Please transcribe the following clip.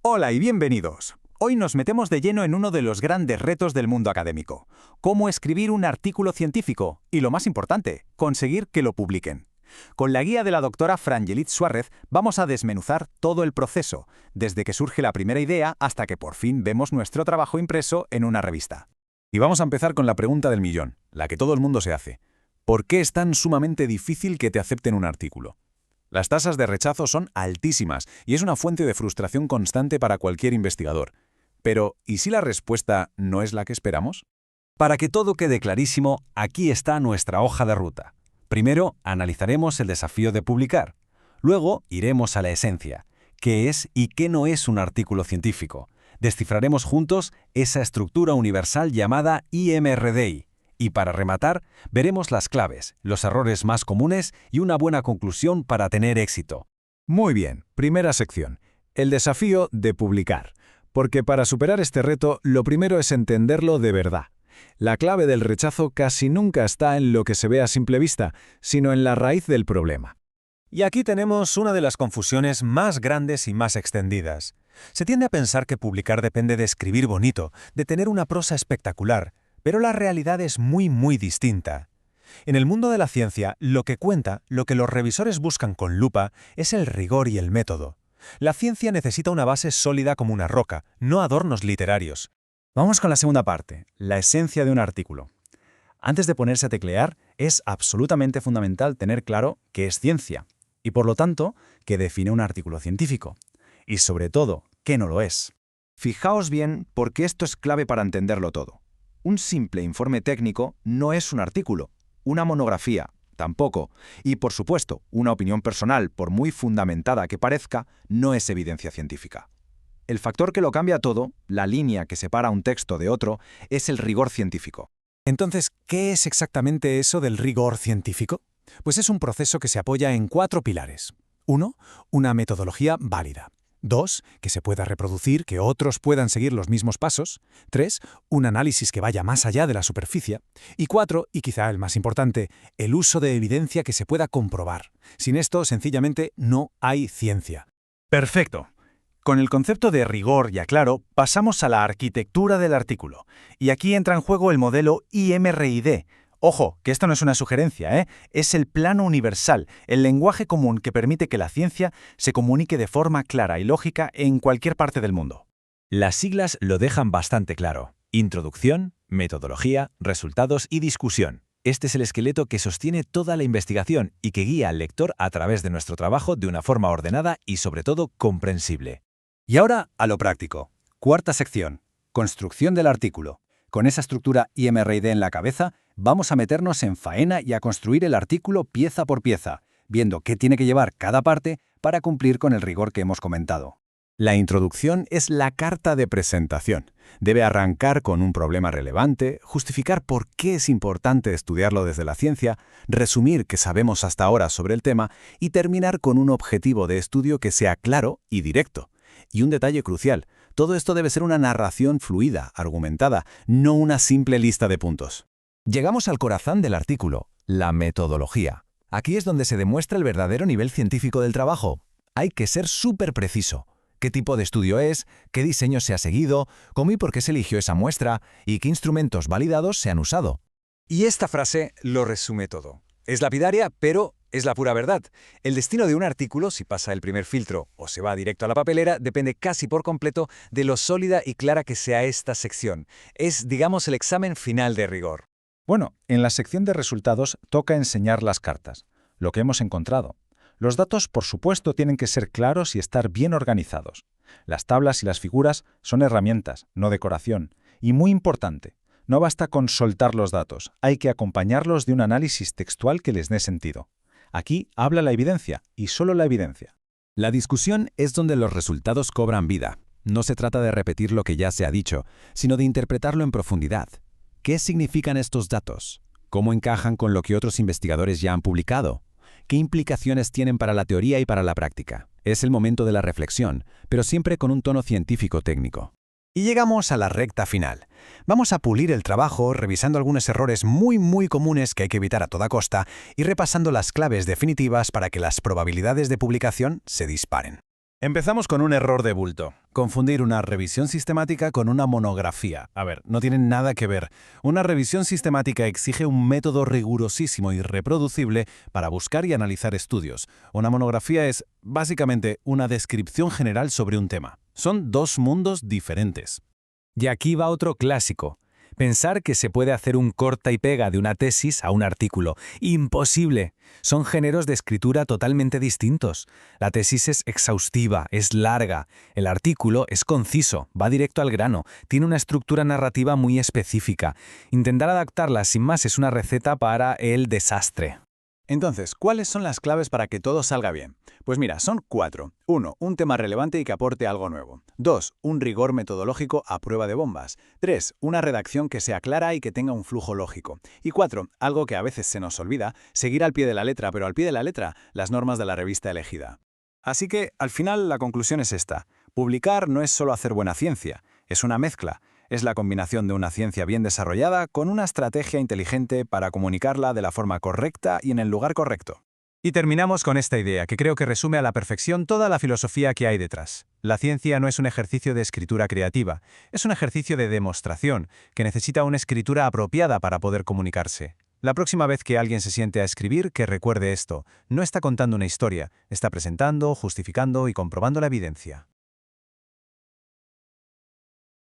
Hola y bienvenidos. Hoy nos metemos de lleno en uno de los grandes retos del mundo académico: cómo escribir un artículo científico y, lo más importante, conseguir que lo publiquen. Con la guía de la doctora Frangelit Suárez vamos a desmenuzar todo el proceso, desde que surge la primera idea hasta que por fin vemos nuestro trabajo impreso en una revista. Y vamos a empezar con la pregunta del millón, la que todo el mundo se hace. ¿Por qué es tan sumamente difícil que te acepten un artículo? Las tasas de rechazo son altísimas y es una fuente de frustración constante para cualquier investigador. Pero, ¿y si la respuesta no es la que esperamos? Para que todo quede clarísimo, aquí está nuestra hoja de ruta. Primero, analizaremos el desafío de publicar. Luego, iremos a la esencia. ¿Qué es y qué no es un artículo científico? Descifraremos juntos esa estructura universal llamada IMRDI. Y para rematar, veremos las claves, los errores más comunes y una buena conclusión para tener éxito. Muy bien, primera sección, el desafío de publicar. Porque para superar este reto, lo primero es entenderlo de verdad. La clave del rechazo casi nunca está en lo que se ve a simple vista, sino en la raíz del problema. Y aquí tenemos una de las confusiones más grandes y más extendidas. Se tiende a pensar que publicar depende de escribir bonito, de tener una prosa espectacular, pero la realidad es muy distinta. En el mundo de la ciencia, lo que cuenta, lo que los revisores buscan con lupa, es el rigor y el método. La ciencia necesita una base sólida como una roca, no adornos literarios. Vamos con la segunda parte, la esencia de un artículo. Antes de ponerse a teclear, es absolutamente fundamental tener claro qué es ciencia, y por lo tanto, qué define un artículo científico. Y sobre todo, qué no lo es. Fijaos bien, porque esto es clave para entenderlo todo. Un simple informe técnico no es un artículo, una monografía tampoco, y por supuesto, una opinión personal, por muy fundamentada que parezca, no es evidencia científica. El factor que lo cambia todo, la línea que separa un texto de otro, es el rigor científico. Entonces, ¿qué es exactamente eso del rigor científico? Pues es un proceso que se apoya en 4 pilares. 1. Una metodología válida. 2. Que se pueda reproducir, que otros puedan seguir los mismos pasos. 3. Un análisis que vaya más allá de la superficie. Y 4, y quizá el más importante, el uso de evidencia que se pueda comprobar. Sin esto, sencillamente, no hay ciencia. Perfecto. Con el concepto de rigor ya claro, pasamos a la arquitectura del artículo. Y aquí entra en juego el modelo IMRID. Ojo, que esto no es una sugerencia, ¿eh? Es el plano universal, el lenguaje común que permite que la ciencia se comunique de forma clara y lógica en cualquier parte del mundo. Las siglas lo dejan bastante claro. Introducción, metodología, resultados y discusión. Este es el esqueleto que sostiene toda la investigación y que guía al lector a través de nuestro trabajo de una forma ordenada y sobre todo comprensible. Y ahora a lo práctico. Cuarta sección, construcción del artículo. Con esa estructura IMRID en la cabeza, vamos a meternos en faena y a construir el artículo pieza por pieza, viendo qué tiene que llevar cada parte para cumplir con el rigor que hemos comentado. La introducción es la carta de presentación. Debe arrancar con un problema relevante, justificar por qué es importante estudiarlo desde la ciencia, resumir qué sabemos hasta ahora sobre el tema y terminar con un objetivo de estudio que sea claro y directo. Y un detalle crucial, todo esto debe ser una narración fluida, argumentada, no una simple lista de puntos. Llegamos al corazón del artículo, la metodología. Aquí es donde se demuestra el verdadero nivel científico del trabajo. Hay que ser súper preciso. ¿Qué tipo de estudio es? ¿Qué diseño se ha seguido? ¿Cómo y por qué se eligió esa muestra? ¿Y qué instrumentos validados se han usado? Y esta frase lo resume todo. Es lapidaria, pero es la pura verdad. El destino de un artículo, si pasa el primer filtro o se va directo a la papelera, depende casi por completo de lo sólida y clara que sea esta sección. Es, digamos, el examen final de rigor. Bueno, en la sección de resultados toca enseñar las cartas, lo que hemos encontrado. Los datos, por supuesto, tienen que ser claros y estar bien organizados. Las tablas y las figuras son herramientas, no decoración. Y muy importante, no basta con soltar los datos, hay que acompañarlos de un análisis textual que les dé sentido. Aquí habla la evidencia, y solo la evidencia. La discusión es donde los resultados cobran vida. No se trata de repetir lo que ya se ha dicho, sino de interpretarlo en profundidad. ¿Qué significan estos datos? ¿Cómo encajan con lo que otros investigadores ya han publicado? ¿Qué implicaciones tienen para la teoría y para la práctica? Es el momento de la reflexión, pero siempre con un tono científico técnico. Y llegamos a la recta final. Vamos a pulir el trabajo revisando algunos errores muy comunes que hay que evitar a toda costa y repasando las claves definitivas para que las probabilidades de publicación se disparen. Empezamos con un error de bulto. Confundir una revisión sistemática con una monografía. A ver, no tienen nada que ver. Una revisión sistemática exige un método rigurosísimo y reproducible para buscar y analizar estudios. Una monografía es, básicamente, una descripción general sobre un tema. Son dos mundos diferentes. Y aquí va otro clásico. Pensar que se puede hacer un corta y pega de una tesis a un artículo. ¡Imposible! Son géneros de escritura totalmente distintos. La tesis es exhaustiva, es larga. El artículo es conciso, va directo al grano, tiene una estructura narrativa muy específica. Intentar adaptarla sin más es una receta para el desastre. Entonces, ¿cuáles son las claves para que todo salga bien? Pues mira, son 4. 1. Un tema relevante y que aporte algo nuevo. 2. Un rigor metodológico a prueba de bombas. 3. Una redacción que sea clara y que tenga un flujo lógico. Y 4. Algo que a veces se nos olvida, seguir al pie de la letra, pero al pie de la letra, las normas de la revista elegida. Así que, al final, la conclusión es esta. Publicar no es solo hacer buena ciencia, es una mezcla. Es la combinación de una ciencia bien desarrollada con una estrategia inteligente para comunicarla de la forma correcta y en el lugar correcto. Y terminamos con esta idea, que creo que resume a la perfección toda la filosofía que hay detrás. La ciencia no es un ejercicio de escritura creativa, es un ejercicio de demostración, que necesita una escritura apropiada para poder comunicarse. La próxima vez que alguien se siente a escribir, que recuerde esto, no está contando una historia, está presentando, justificando y comprobando la evidencia.